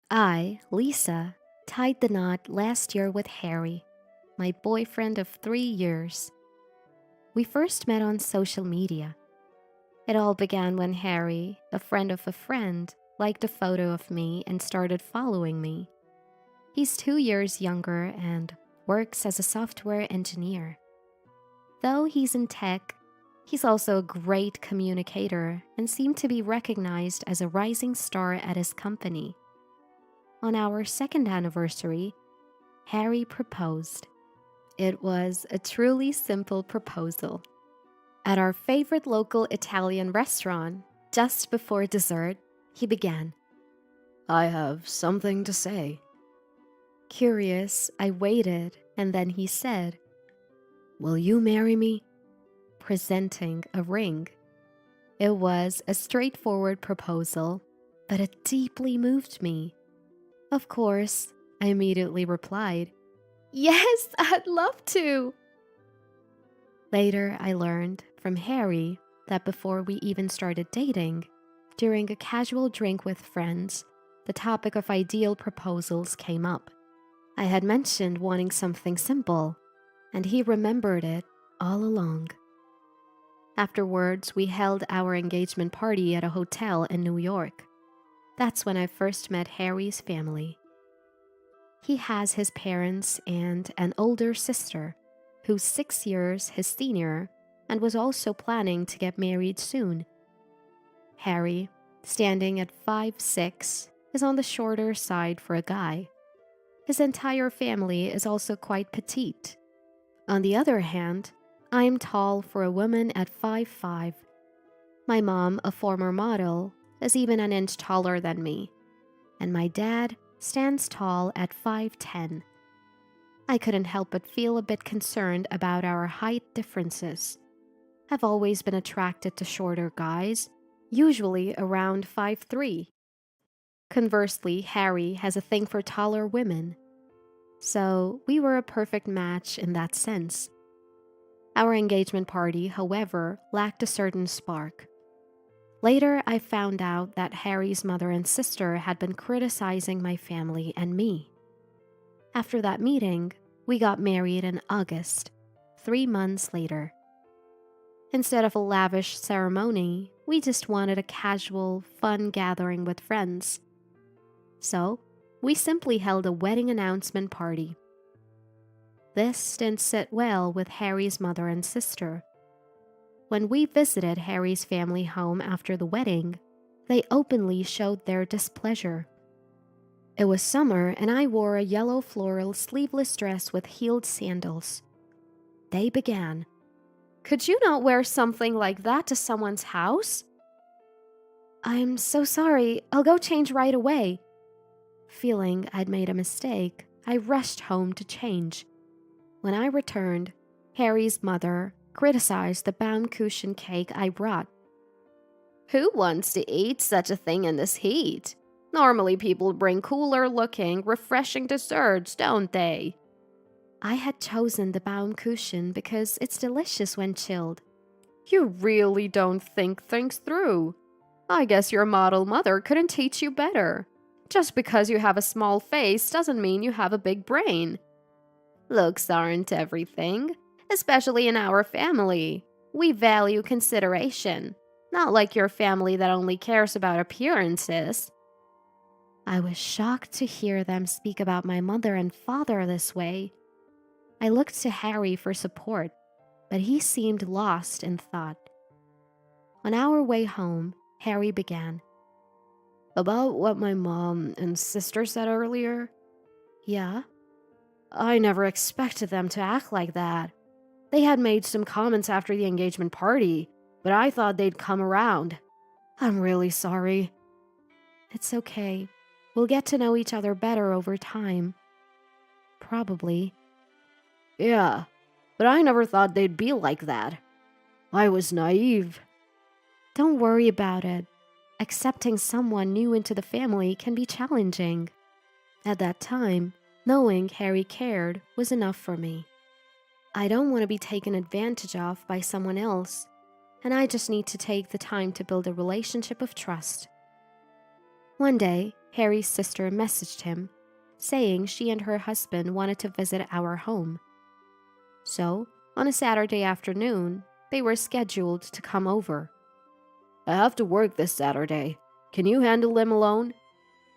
I, Lisa, tied the knot last year with Harry, my boyfriend of 3 years. We first met on social media. It all began when Harry, a friend of a friend, liked a photo of me and started following me. He's 2 years younger and works as a software engineer. Though he's in tech, he's also a great communicator and seemed to be recognized as a rising star at his company. On our second anniversary, Harry proposed. It was a truly simple proposal. At our favorite local Italian restaurant, just before dessert, he began, "I have something to say." Curious, I waited, and then he said, "Will you marry me?" Presenting a ring. It was a straightforward proposal, but it deeply moved me. Of course, I immediately replied, "Yes, I'd love to." Later, I learned from Harry that before we even started dating, during a casual drink with friends, the topic of ideal proposals came up. I had mentioned wanting something simple, and he remembered it all along. Afterwards, we held our engagement party at a hotel in New York. That's when I first met Harry's family. He has his parents and an older sister, who's 6 years his senior and was also planning to get married soon. Harry, standing at 5'6", is on the shorter side for a guy. His entire family is also quite petite. On the other hand, I'm tall for a woman at 5'5". My mom, a former model, is even an inch taller than me, and my dad stands tall at 5'10". I couldn't help but feel a bit concerned about our height differences. I've always been attracted to shorter guys, usually around 5'3". Conversely, Harry has a thing for taller women. So we were a perfect match in that sense. Our engagement party, however, lacked a certain spark. Later, I found out that Harry's mother and sister had been criticizing my family and me. After that meeting, we got married in August, 3 months later. Instead of a lavish ceremony, we just wanted a casual, fun gathering with friends. So, we simply held a wedding announcement party. This didn't sit well with Harry's mother and sister. When we visited Harry's family home after the wedding, they openly showed their displeasure. It was summer and I wore a yellow floral sleeveless dress with heeled sandals. They began, "Could you not wear something like that to someone's house?" "I'm so sorry, I'll go change right away." Feeling I'd made a mistake, I rushed home to change. When I returned, Harry's mother criticized the Baum cushion cake I brought. "Who wants to eat such a thing in this heat? Normally people bring cooler-looking, refreshing desserts, don't they?" I had chosen the Baum cushion because it's delicious when chilled. "You really don't think things through. I guess your model mother couldn't teach you better. Just because you have a small face doesn't mean you have a big brain. Looks aren't everything, especially in our family. We value consideration, not like your family that only cares about appearances." I was shocked to hear them speak about my mother and father this way. I looked to Harry for support, but he seemed lost in thought. On our way home, Harry began, "About what my mom and sister said earlier?" "Yeah." "I never expected them to act like that. They had made some comments after the engagement party, but I thought they'd come around. I'm really sorry." "It's okay. We'll get to know each other better over time." "Probably." "Yeah, but I never thought they'd be like that. I was naive." "Don't worry about it. Accepting someone new into the family can be challenging." At that time, knowing Harry cared was enough for me. I don't want to be taken advantage of by someone else, and I just need to take the time to build a relationship of trust. One day, Harry's sister messaged him, saying she and her husband wanted to visit our home. So, on a Saturday afternoon, they were scheduled to come over. "I have to work this Saturday. Can you handle them alone?"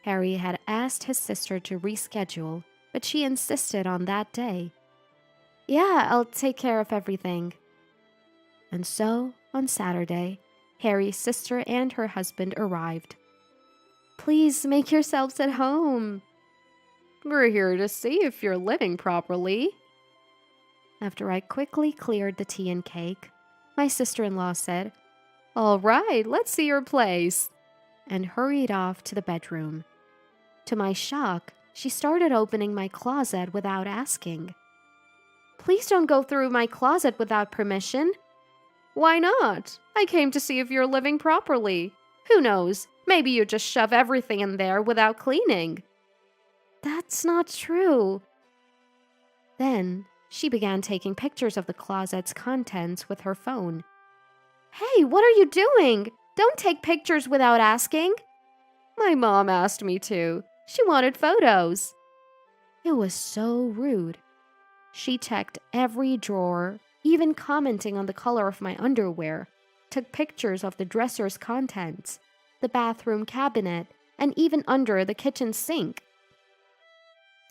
Harry had asked his sister to reschedule, but she insisted on that day. "Yeah, I'll take care of everything." And so, on Saturday, Harry's sister and her husband arrived. "Please make yourselves at home." "We're here to see if you're living properly." After I quickly cleared the tea and cake, my sister-in-law said, "All right, let's see your place," and hurried off to the bedroom. To my shock, she started opening my closet without asking. "Please don't go through my closet without permission." "Why not? I came to see if you're living properly. Who knows, maybe you just shove everything in there without cleaning." "That's not true." Then she began taking pictures of the closet's contents with her phone. "Hey, what are you doing? Don't take pictures without asking." "My mom asked me to. She wanted photos." It was so rude. She checked every drawer, even commenting on the color of my underwear, took pictures of the dresser's contents, the bathroom cabinet, and even under the kitchen sink.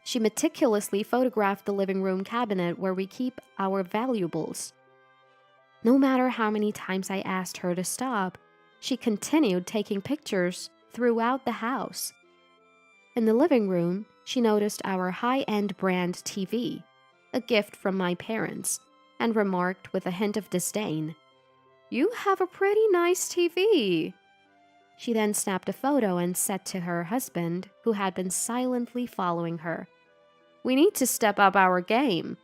She meticulously photographed the living room cabinet where we keep our valuables. No matter how many times I asked her to stop, she continued taking pictures throughout the house. In the living room, she noticed our high-end brand TV, a gift from my parents, and remarked with a hint of disdain, "You have a pretty nice TV." She then snapped a photo and said to her husband, who had been silently following her, "We need to step up our game."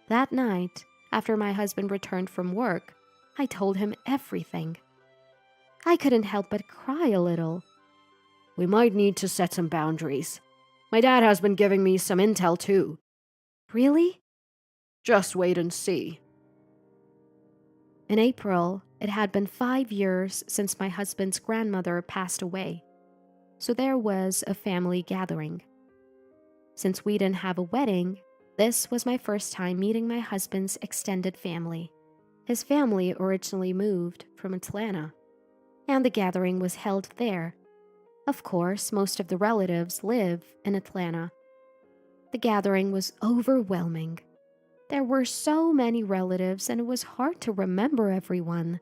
That night, after my husband returned from work, I told him everything. I couldn't help but cry a little. "We might need to set some boundaries. My dad has been giving me some intel too." "Really?" "Just wait and see." In April, it had been 5 years since my husband's grandmother passed away, so there was a family gathering. Since we didn't have a wedding, this was my first time meeting my husband's extended family. His family originally moved from Atlanta, and the gathering was held there. Of course, most of the relatives live in Atlanta. The gathering was overwhelming. There were so many relatives, and it was hard to remember everyone.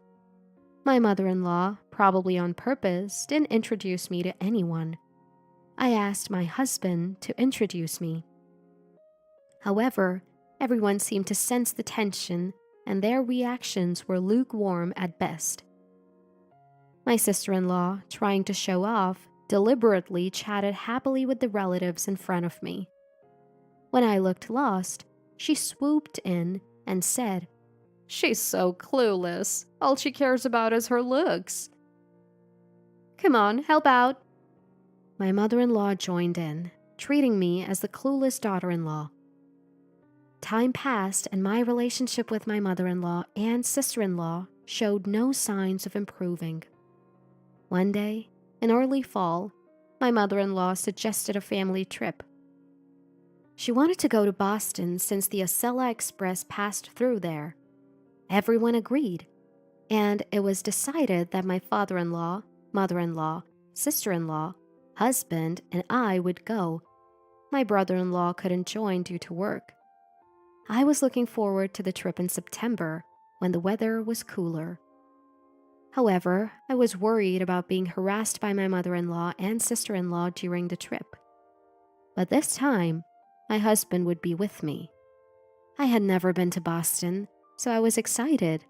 My mother-in-law, probably on purpose, didn't introduce me to anyone. I asked my husband to introduce me. However, everyone seemed to sense the tension, and their reactions were lukewarm at best. My sister-in-law, trying to show off, deliberately chatted happily with the relatives in front of me. When I looked lost, she swooped in and said, "She's so clueless. All she cares about is her looks." "Come on, help out." My mother-in-law joined in, treating me as the clueless daughter-in-law. Time passed, and my relationship with my mother-in-law and sister-in-law showed no signs of improving. One day, in early fall, my mother-in-law suggested a family trip. She wanted to go to Boston since the Acela Express passed through there. Everyone agreed, and it was decided that my father-in-law, mother-in-law, sister-in-law, husband, and I would go. My brother-in-law couldn't join due to work. I was looking forward to the trip in September, when the weather was cooler. However, I was worried about being harassed by my mother-in-law and sister-in-law during the trip. But this time, my husband would be with me. I had never been to Boston, so I was excited.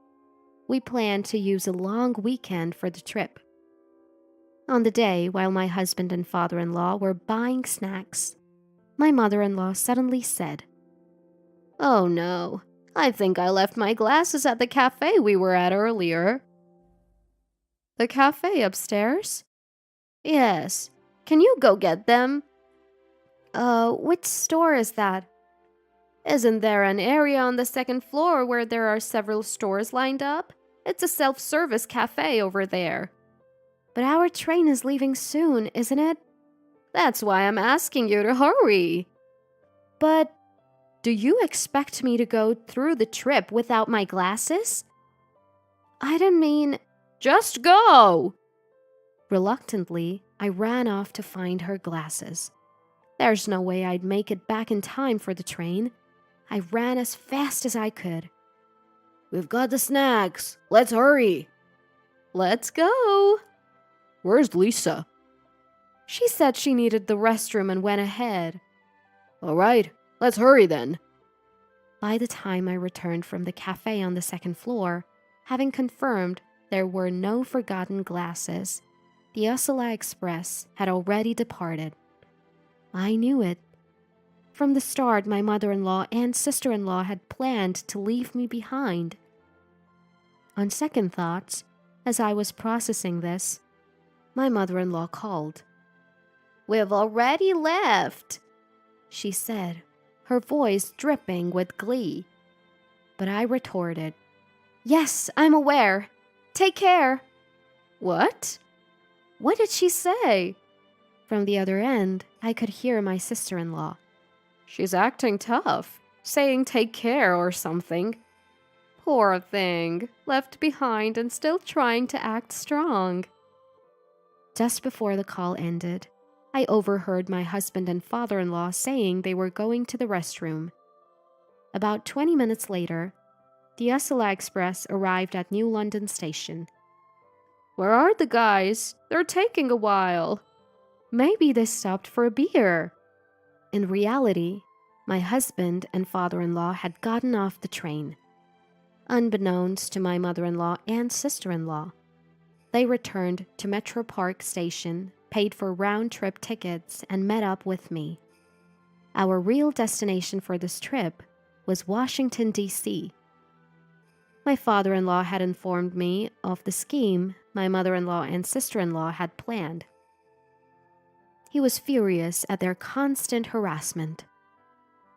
We planned to use a long weekend for the trip. On the day, while my husband and father-in-law were buying snacks, my mother-in-law suddenly said, "Oh no, I think I left my glasses at the cafe we were at earlier." "The cafe upstairs?" "Yes. Can you go get them?" Which store is that?" "Isn't there an area on the second floor where there are several stores lined up? It's a self-service cafe over there." "But our train is leaving soon, isn't it?" That's why I'm asking you to hurry. But do you expect me to go through the trip without my glasses? I didn't mean. Just go! Reluctantly, I ran off to find her glasses. There's no way I'd make it back in time for the train. I ran as fast as I could. We've got the snacks. Let's hurry. Let's go. Where's Lisa? She said she needed the restroom and went ahead. All right, let's hurry then. By the time I returned from the cafe on the second floor, having confirmed there were no forgotten glasses, the Ursula Express had already departed. I knew it. From the start, my mother-in-law and sister-in-law had planned to leave me behind. On second thoughts, as I was processing this, my mother-in-law called. "We've already left," she said, her voice dripping with glee. But I retorted, "Yes, I'm aware. Take care." What? What did she say? From the other end, I could hear my sister-in-law. She's acting tough, saying take care or something. Poor thing, left behind and still trying to act strong. Just before the call ended, I overheard my husband and father-in-law saying they were going to the restroom. About 20 minutes later, the Ursula Express arrived at New London Station. Where are the guys? They're taking a while. Maybe they stopped for a beer. In reality, my husband and father-in-law had gotten off the train. Unbeknownst to my mother-in-law and sister-in-law, they returned to Metro Park Station, paid for round-trip tickets, and met up with me. Our real destination for this trip was Washington, D.C. My father-in-law had informed me of the scheme my mother-in-law and sister-in-law had planned. He was furious at their constant harassment.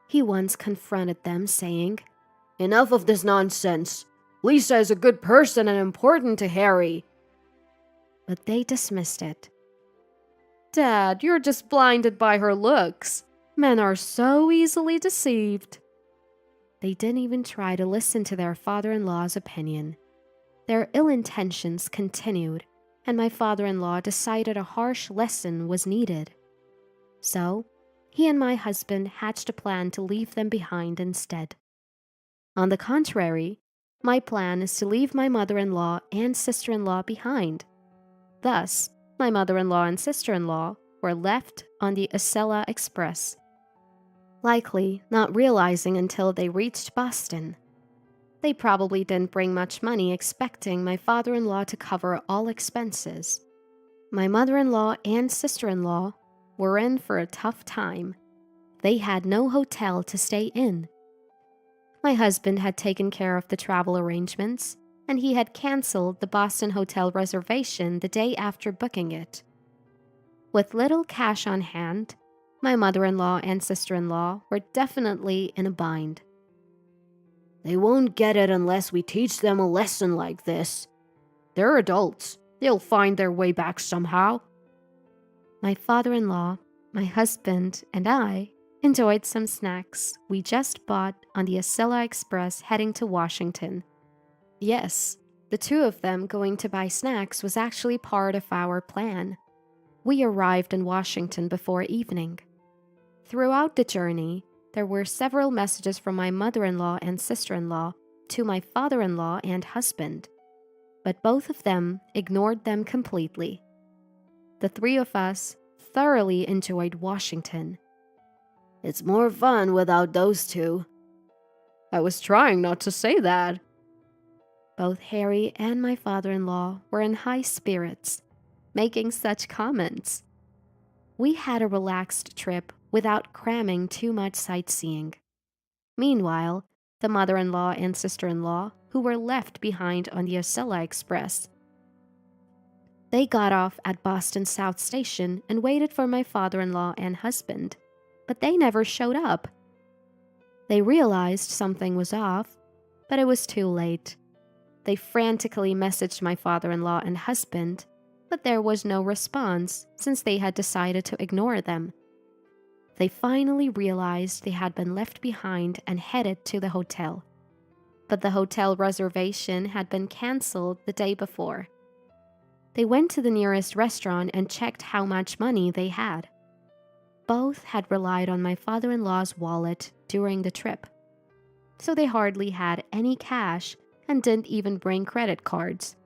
He once confronted them, saying, "Enough of this nonsense. Lisa is a good person and important to Harry." But they dismissed it. Dad, you're just blinded by her looks. Men are so easily deceived. They didn't even try to listen to their father-in-law's opinion. Their ill intentions continued, and my father-in-law decided a harsh lesson was needed. So, he and my husband hatched a plan to leave them behind instead. On the contrary, my plan is to leave my mother-in-law and sister-in-law behind. Thus, my mother-in-law and sister-in-law were left on the Ursula Express, likely not realizing until they reached Boston. They probably didn't bring much money, expecting my father-in-law to cover all expenses. My mother-in-law and sister-in-law were in for a tough time. They had no hotel to stay in. My husband had taken care of the travel arrangements, and he had canceled the Boston hotel reservation the day after booking it. With little cash on hand, my mother-in-law and sister-in-law were definitely in a bind. They won't get it unless we teach them a lesson like this. They're adults. They'll find their way back somehow. My father-in-law, my husband, and I enjoyed some snacks we just bought on the Ursula Express heading to Washington. Yes, the two of them going to buy snacks was actually part of our plan. We arrived in Washington before evening. Throughout the journey, there were several messages from my mother-in-law and sister-in-law to my father-in-law and husband, but both of them ignored them completely. The three of us thoroughly enjoyed Washington. It's more fun without those two. I was trying not to say that. Both Harry and my father-in-law were in high spirits, making such comments. We had a relaxed trip without cramming too much sightseeing. Meanwhile, the mother-in-law and sister-in-law, who were left behind on the Ursula Express, they got off at Boston South Station and waited for my father-in-law and husband, but they never showed up. They realized something was off, but it was too late. They frantically messaged my father-in-law and husband, but there was no response since they had decided to ignore them. They finally realized they had been left behind and headed to the hotel. But the hotel reservation had been canceled the day before. They went to the nearest restaurant and checked how much money they had. Both had relied on my father-in-law's wallet during the trip, so they hardly had any cash and didn't even bring credit cards.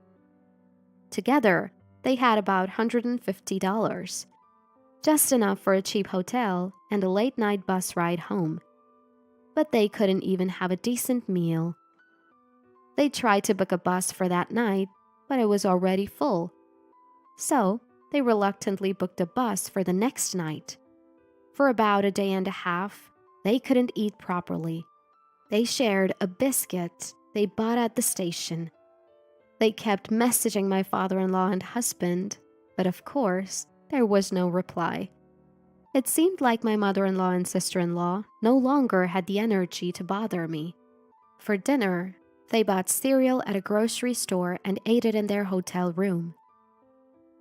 Together, they had about $150, just enough for a cheap hotel and a late-night bus ride home. But they couldn't even have a decent meal. They tried to book a bus for that night, but it was already full. So, they reluctantly booked a bus for the next night. For about a day and a half, they couldn't eat properly. They shared a biscuit they bought at the station. They kept messaging my father-in-law and husband, but of course, there was no reply. It seemed like my mother-in-law and sister-in-law no longer had the energy to bother me. For dinner, they bought cereal at a grocery store and ate it in their hotel room.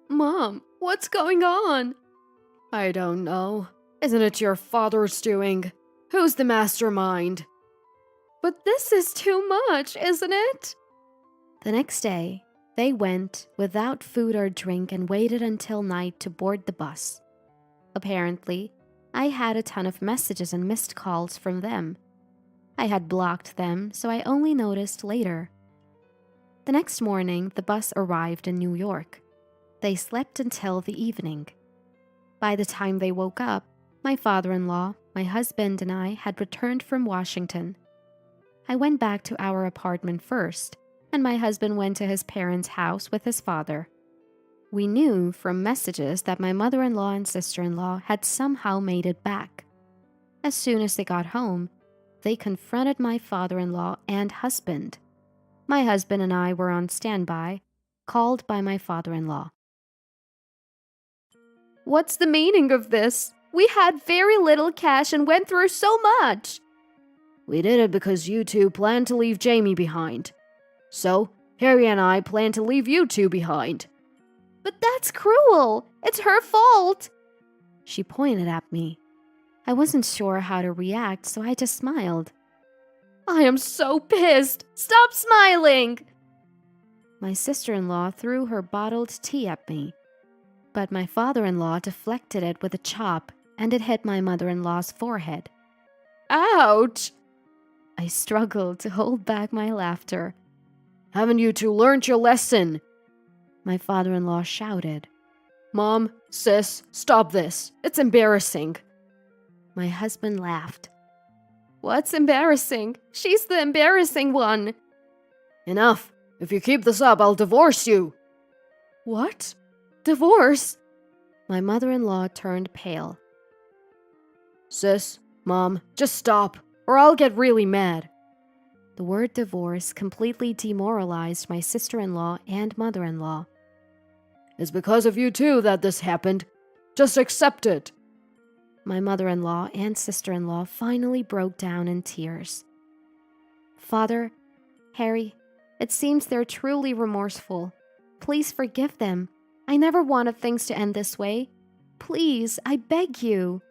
"Mom, what's going on?" "I don't know. Isn't it your father's doing? Who's the mastermind?" "But this is too much, isn't it?" The next day, they went without food or drink and waited until night to board the bus. Apparently, I had a ton of messages and missed calls from them. I had blocked them, so I only noticed later. The next morning, the bus arrived in New York. They slept until the evening. By the time they woke up, my father-in-law, my husband, and I had returned from Washington. I went back to our apartment first, and my husband went to his parents' house with his father. We knew from messages that my mother-in-law and sister-in-law had somehow made it back. As soon as they got home, they confronted my father-in-law and husband. My husband and I were on standby, called by my father-in-law. "What's the meaning of this? We had very little cash and went through so much." "We did it because you two planned to leave Jamie behind. So, Harry and I plan to leave you two behind." "But that's cruel. It's her fault." She pointed at me. I wasn't sure how to react, so I just smiled. "I am so pissed. Stop smiling." My sister-in-law threw her bottled tea at me, but my father-in-law deflected it with a chop and it hit my mother-in-law's forehead. "Ouch!" I struggled to hold back my laughter. "Haven't you two learned your lesson?" My father-in-law shouted. "Mom, sis, stop this. It's embarrassing." My husband laughed. "What's embarrassing? She's the embarrassing one." "Enough. If you keep this up, I'll divorce you." "What? Divorce?" My mother-in-law turned pale. "Sis, Mom, just stop, or I'll get really mad." The word divorce completely demoralized my sister-in-law and mother-in-law. "It's because of you two that this happened. Just accept it." My mother-in-law and sister-in-law finally broke down in tears. "Father, Harry, it seems they're truly remorseful. Please forgive them. I never wanted things to end this way. Please, I beg you,"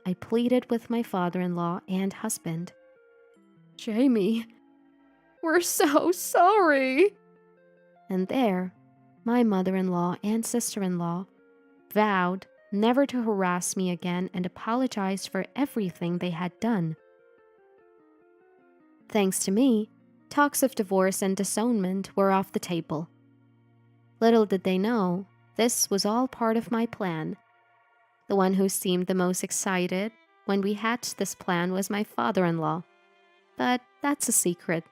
I pleaded with my father-in-law and husband. "Jamie, we're so sorry." And there, my mother-in-law and sister-in-law vowed never to harass me again and apologized for everything they had done. Thanks to me, talks of divorce and disownment were off the table. Little did they know, this was all part of my plan. The one who seemed the most excited when we hatched this plan was my father-in-law. But that's a secret.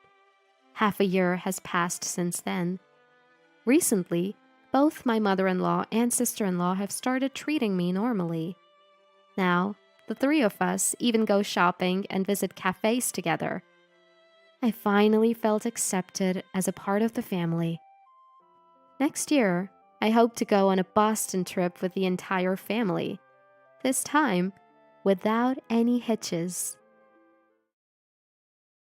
Half a year has passed since then. Recently, both my mother-in-law and sister-in-law have started treating me normally. Now, the three of us even go shopping and visit cafes together. I finally felt accepted as a part of the family. Next year, I hope to go on a Boston trip with the entire family. This time, without any hitches.